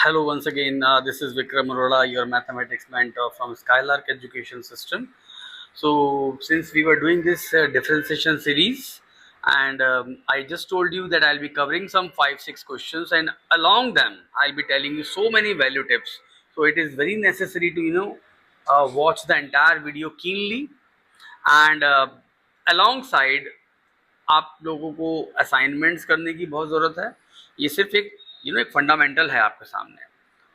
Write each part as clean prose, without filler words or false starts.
Hello once again, this is Vikram Arora, your mathematics mentor from Skylark Education System. So since we were doing this differentiation series, and I just told you that I'll be covering some 5-6 questions, and along them I'll be telling you so many value tips. So it is very necessary to watch the entire video keenly, and alongside आप लोगों को assignments करने की बहुत ज़रूरत है। ये सिर्फ एक एक फंडामेंटल है आपके सामने।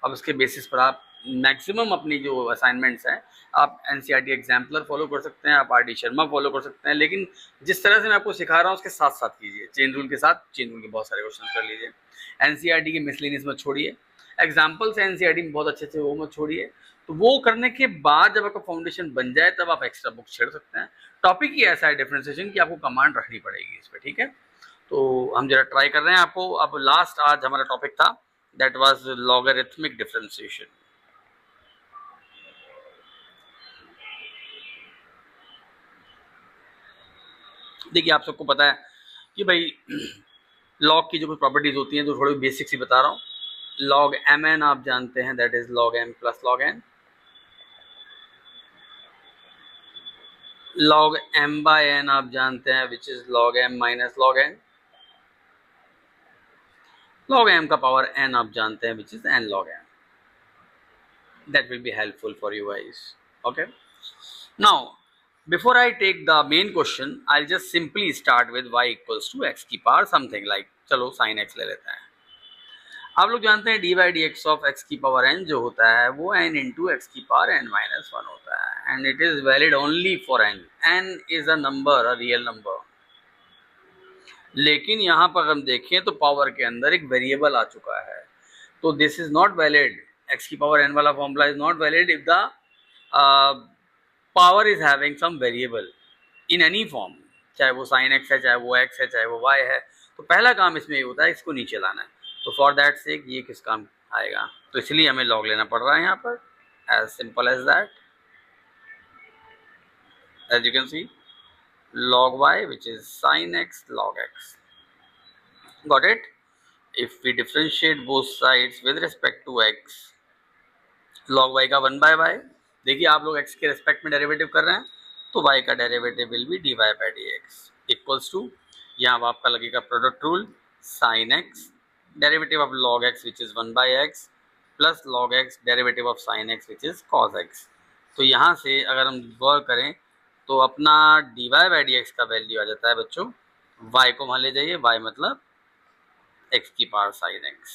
अब उसके बेसिस पर आप मैक्सिमम अपनी जो असाइनमेंट्स हैं, आप एनसीईआरटी एग्जाम्पलर फॉलो कर सकते हैं, आप आर.डी. शर्मा फॉलो कर सकते हैं, लेकिन जिस तरह से मैं आपको सिखा रहा हूँ उसके साथ साथ कीजिए। चेन रूल के साथ चेन रूल के बहुत सारे क्वेश्चन कर लीजिए। एनसीईआरटी की मिसलेनियस मत छोड़िए, एग्जाम्पल्स एनसीईआरटी में बहुत अच्छे से वो मत छोड़िए। तो वो करने के बाद जब आपका फाउंडेशन बन जाए तब आप एक्स्ट्रा बुक छेड़ सकते हैं। टॉपिक ही ऐसा है डिफरेंशिएशन कि आपको कमांड रखनी पड़ेगी इस पर, ठीक है। तो हम जरा ट्राई कर रहे हैं आपको। अब लास्ट आज हमारा टॉपिक था, दैट वाज लॉगरिथमिक डिफरेंशिएशन। देखिए, आप सबको पता है कि भाई लॉग की जो कुछ प्रॉपर्टीज होती हैं, तो थोड़ी बेसिक सी बता रहा हूँ। लॉग एम एन आप जानते हैं, that is log m plus log n. Log m by n आप जानते हैं, which is log m minus log n. log m का पावर n आप जानते हैं, which is n log m. That will be helpful for you guys. Okay. Now, before I take the main question, I'll just simply start with y equals to x की power something like, चलो sin x ले लेते हैं। आप लोग जानते हैं D by d x of x की पावर n जो होता है वो n इंटू एक्स की पावर n माइनस 1 होता है, and it is valid only for n. n is a number, a real number. लेकिन यहाँ पर हम देखें तो पावर के अंदर एक वेरिएबल आ चुका है, तो this is not valid. X की पावर n वाला formula is not valid if the power is having some variable in any form, चाहे वो साइन एक्स है, चाहे वो एक्स है, चाहे वो वाई है। तो पहला काम इसमें ये होता है, इसको नीचे लाना है। तो फॉर दैट सेक ये किस काम आएगा, तो इसलिए हमें लॉग लेना पड़ रहा है यहाँ पर, as simple as that. As you can see, log y which is sin x log x. Got it? If we differentiate both sides with respect to x, log y का 1 by y, देखिए आप लोग x के respect में derivative कर रहे हैं, तो y का derivative will be dy by dx equals to, यहाँ आपका लगेगा product rule, sin x derivative of log x which is 1 by x plus log x derivative of sin x which is cos x। तो यहाँ से अगर हम work करें तो अपना d y by d x का वैल्यू आ जाता है बच्चों, y को वहाँ ले जाइए, y मतलब x की power sine x,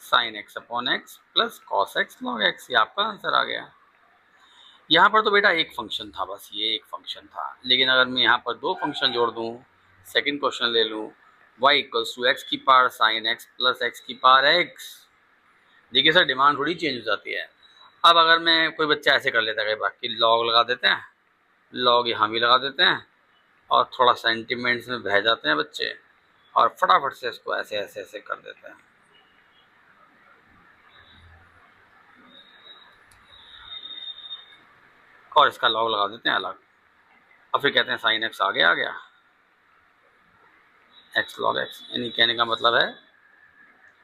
sine x upon x plus cos x log x। ये आपका आंसर आ गया। यहाँ पर तो बेटा एक फंक्शन था, बस ये एक फंक्शन था, लेकिन अगर मैं यहाँ पर दो फंक्शन जोड़ दूँ, सेकेंड क्वेश्चन ले लूँ, y इक्वल्स टू x की power sine x plus x की पावर x। देखिए सर, डिमांड थोड़ी चेंज हो जाती है। अब अगर मैं, कोई बच्चा ऐसे कर लेता है बाकी लॉग लगा देते हैं, लॉग यहाँ भी लगा देते हैं, और थोड़ा सेंटिमेंट्स में बह जाते हैं बच्चे, और फटाफट से इसको ऐसे ऐसे ऐसे कर देते हैं। और इसका लॉग लगा देते हैं अलग, और फिर कहते हैं साइन एक्स आगे आ गया, एक्स लॉग एक्स। यानी कहने का मतलब है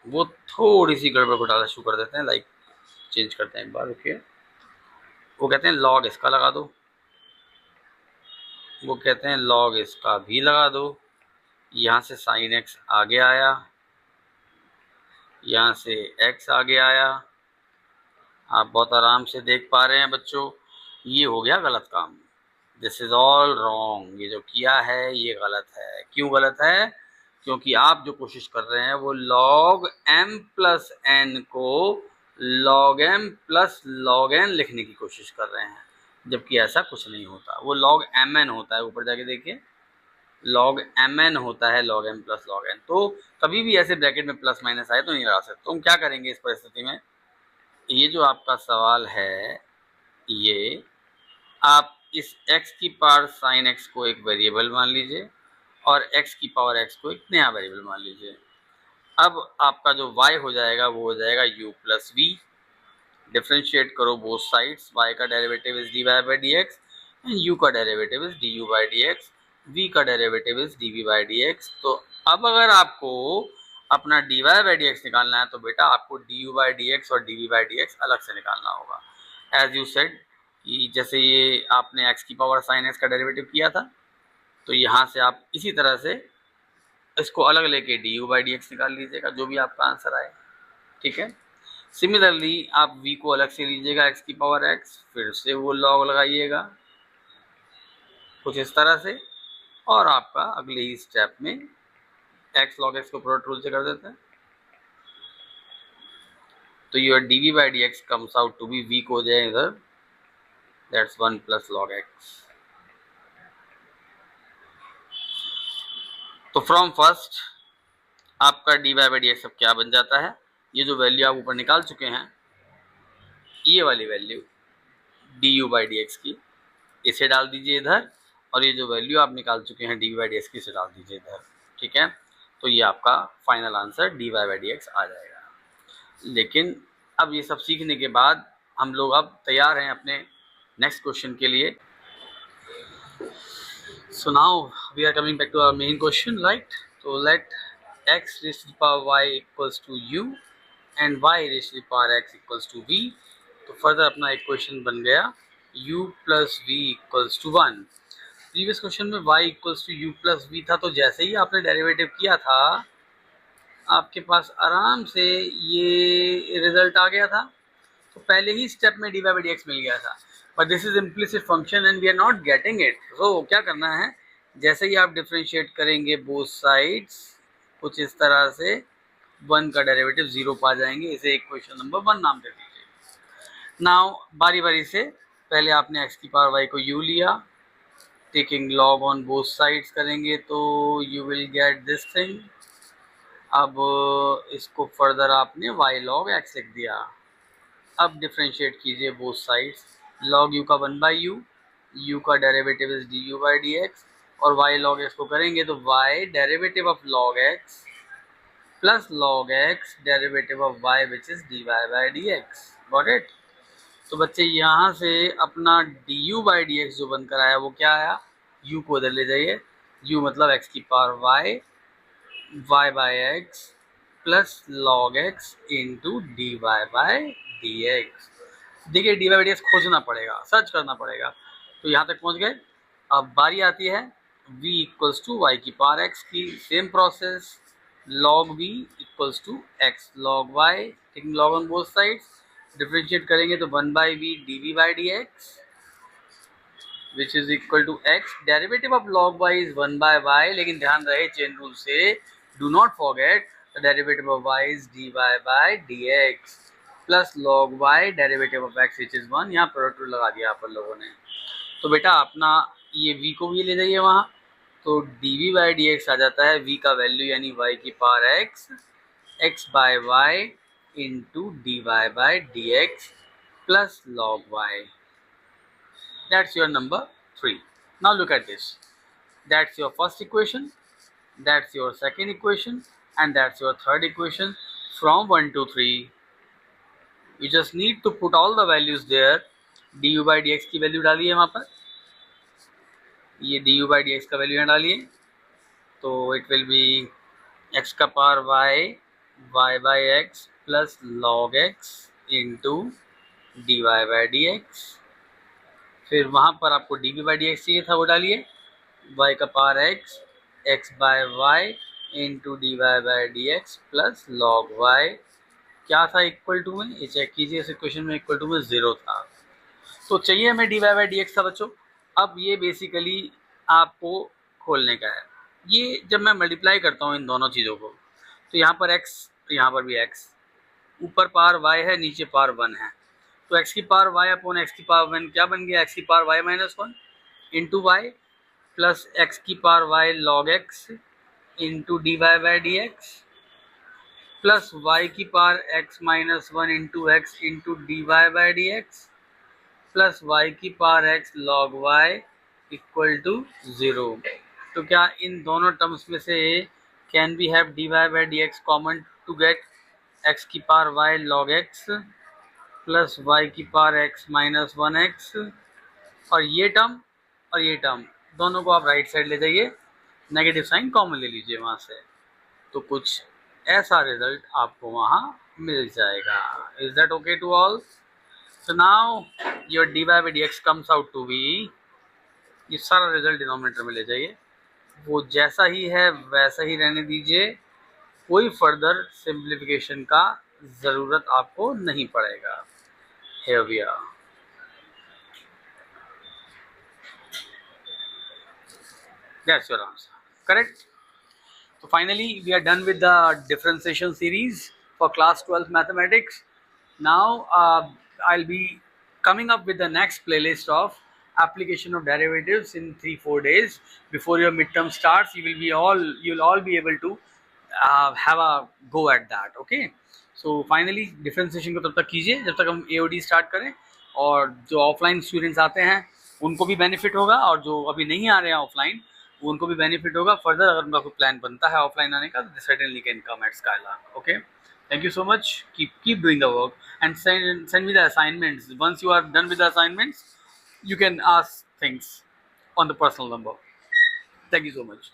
वो थोड़ी सी गड़बड़ घोटाला शुरू कर देते हैं, लाइक चेंज करते हैं एक बार, रुकिए। वो कहते हैं लॉग इसका लगा दो, वो कहते हैं लॉग इसका भी लगा दो, यहाँ से साइन एक्स आगे आया, यहाँ से एक्स आगे आया। आप बहुत आराम से देख पा रहे हैं बच्चों, ये हो गया गलत काम। This is all wrong. ये जो किया है ये गलत है। क्यों गलत है? क्योंकि आप जो कोशिश कर रहे हैं वो log m प्लस n को log m plus log n लिखने की कोशिश कर रहे हैं, जबकि ऐसा कुछ नहीं होता। वो log mn होता है, ऊपर जाके देखिए, log mn होता है, log m plus log n। तो कभी भी ऐसे ब्रैकेट में प्लस माइनस आए तो नहीं लगा सकते। तो हम क्या करेंगे इस परिस्थिति में, ये जो आपका सवाल है, ये आप इस x की पावर साइन x को एक वेरिएबल मान लीजिए, और x की पावर x को एक नया वेरिएबल मान लीजिए। अब आपका जो y हो जाएगा वो हो जाएगा u प्लस वी। डिफ्रेंशिएट करो बोथ साइड्स, y का derivative is d y by d x, and u का derivative is d u by d x, v का derivative is d v by d x. तो अब अगर आपको अपना dy by d x निकालना है तो बेटा आपको du बाई डी एक्स और dv बाई डी एक्स अलग से निकालना होगा। एज यू सेड कि जैसे ये आपने x की पावर साइन x का डेरिवेटिव किया था, तो यहाँ से आप इसी तरह से इसको अलग लेके du बाई डी एक्स निकाल लीजिएगा, जो भी आपका आंसर आए। ठीक है। सिमिलरली आप v को अलग से लीजिएगा x की पावर x, फिर से वो लॉग लगाइएगा कुछ इस तरह से, और आपका अगले ही स्टेप में x log x को प्रोडक्ट रूल से कर देते हैं, तो your dv by d x comes out to be, v को हो जाए इधर, दैट्स 1 प्लस लॉग x। तो फ्रॉम फर्स्ट आपका dy बाई डी एक्स अब क्या बन जाता है, ये जो वैल्यू आप ऊपर निकाल चुके हैं, ये वाली value du by d x की, इसे डाल दीजिए इधर, और ये जो वैल्यू आप निकाल चुके हैं डी बाई डी एक्स की, इसे डाल दीजिए इधर। ठीक है। तो ये आपका final answer d by d x आ जाएगा। लेकिन अब ये सब सीखने के बाद हम लोग अब तैयार हैं अपने नेक्स्ट क्वेश्चन के लिए। So now we are coming back to our main question, right. तो let x raise to the power y equals to u and y raise to the power x equals to v। तो further अपना एक question बन गया u plus v equals to 1। Previous question में y equals to u plus v था, तो जैसे ही आपने डेरिवेटिव किया था आपके पास आराम से ये रिजल्ट आ गया था, तो पहले ही स्टेप में डी बाई डी एक्स मिल गया था। But this is implicit function and we are not getting it. तो क्या करना है, जैसे ही आप डिफ्रेंशिएट करेंगे बोथ साइड्स कुछ इस तरह से, 1 का डेरिवेटिव 0 पा जाएंगे, इसे इक्वेशन नंबर 1 नाम दे दीजिए। नाउ बारी बारी से पहले आपने x की पावर y को u लिया, taking log on both sides करेंगे तो you will get this thing. अब इसको फर्दर आपने y log x लिख दिया। अब डिफ्रेंशिएट कीजिए बोथ साइड्स, log u का 1 बाई यू, u का derivative is du by d x, और y log x को करेंगे तो y derivative of log x plus log x derivative of y which is dy by d x. Got it. तो बच्चे यहाँ से अपना du बाई डी एक्स जो बनकर आया वो क्या आया, u को इधर ले जाइए, u मतलब x की power y by x plus log x into d y by d x. देखिए डी वाई डी एक्स खोजना पड़ेगा, सर्च करना पड़ेगा। तो यहाँ तक पहुँच गए। अब बारी आती है v इक्वल्स टू वाई की पावर x की, same process, log v equals to x log y, taking log on both sides, differentiate करेंगे तो 1 by v d v by d x which is equal to x, derivative of log y इज 1 by y, लेकिन ध्यान रहे chain rule से, do not forget the derivative of y is dy by dx plus log y derivative of x which is 1। यहाँ product rule लगा दिया आप लोगों ने। तो बेटा अपना ये v को भी ले जाइए वहाँ, तो dv बाई dx आ जाता है v का वैल्यू यानी y की power x by y into dy by dx plus log y। That's your number 3. Now look at this. That's your first equation, that's your second equation, and that's your third equation from 1 to 3. You just need to put all the values there. du by dx की value डालिए वहाँ पर, ये du by dx का value यहाँ डालिए, तो it will be x का power y by x plus log x into dy by dx। फिर वहाँ पर आपको d v by d x चाहिए था, वो डालिए, y का power x by y into d y by d x plus log y क्या था इक्वल टू में, ये चेक कीजिए, इस इक्वेशन में इक्वल टू में 0 था। तो चाहिए हमें d y by d x था बच्चों। अब ये बेसिकली आपको खोलने का है। ये जब मैं मल्टीप्लाई करता हूँ इन दोनों चीज़ों को, तो यहाँ पर x, तो यहाँ पर भी x, ऊपर पावर y है, नीचे पावर 1 है, तो x की पावर y अपॉन x की पावर 1 क्या बन गया, x की power y minus 1 into y plus x की power y log x into d y by d x plus y की power x minus 1 into x into d y by d x plus y की power x log y equal to 0। तो क्या इन दोनों terms में से can we have D y by d x common to get x की power y log x plus y की power x minus 1x, और ये टर्म दोनों को आप राइट साइड ले जाइए, नेगेटिव साइन कॉमन ले लीजिए वहाँ से, तो कुछ ऐसा रिजल्ट आपको वहाँ मिल जाएगा. Is that okay to all? So now your dy by dx comes out to be, ये सारा रिजल्ट डिनोमिनेटर में ले जाइए, वो जैसा ही है वैसा ही रहने दीजिए, कोई फर्दर सिंप्लीफिकेशन का ज़रूरत आपको नहीं पड़ेगा. Here we are. That's your answer. Correct? So finally, we are done with the differentiation series for class 12 mathematics. Now, I'll be coming up with the next playlist of application of derivatives in 3-4 days before your midterm starts. You'll all be able to have a go at that. Okay. So finally, differentiation को तब तक कीजिए जब तक हम AOD start करें, और जो ऑफलाइन स्टूडेंट्स आते हैं उनको भी बेनिफिट होगा, और जो अभी नहीं आ रहे हैं ऑफलाइन उनको भी बेनिफिट होगा. फर्दर अगर उनका कोई प्लान बनता है ऑफलाइन आने का, तो certainly can come at Skylark. Okay. Thank you so much. Keep doing the work and send me the assignments. Once you are done with the assignments, you can ask things on the personal number. Thank you so much.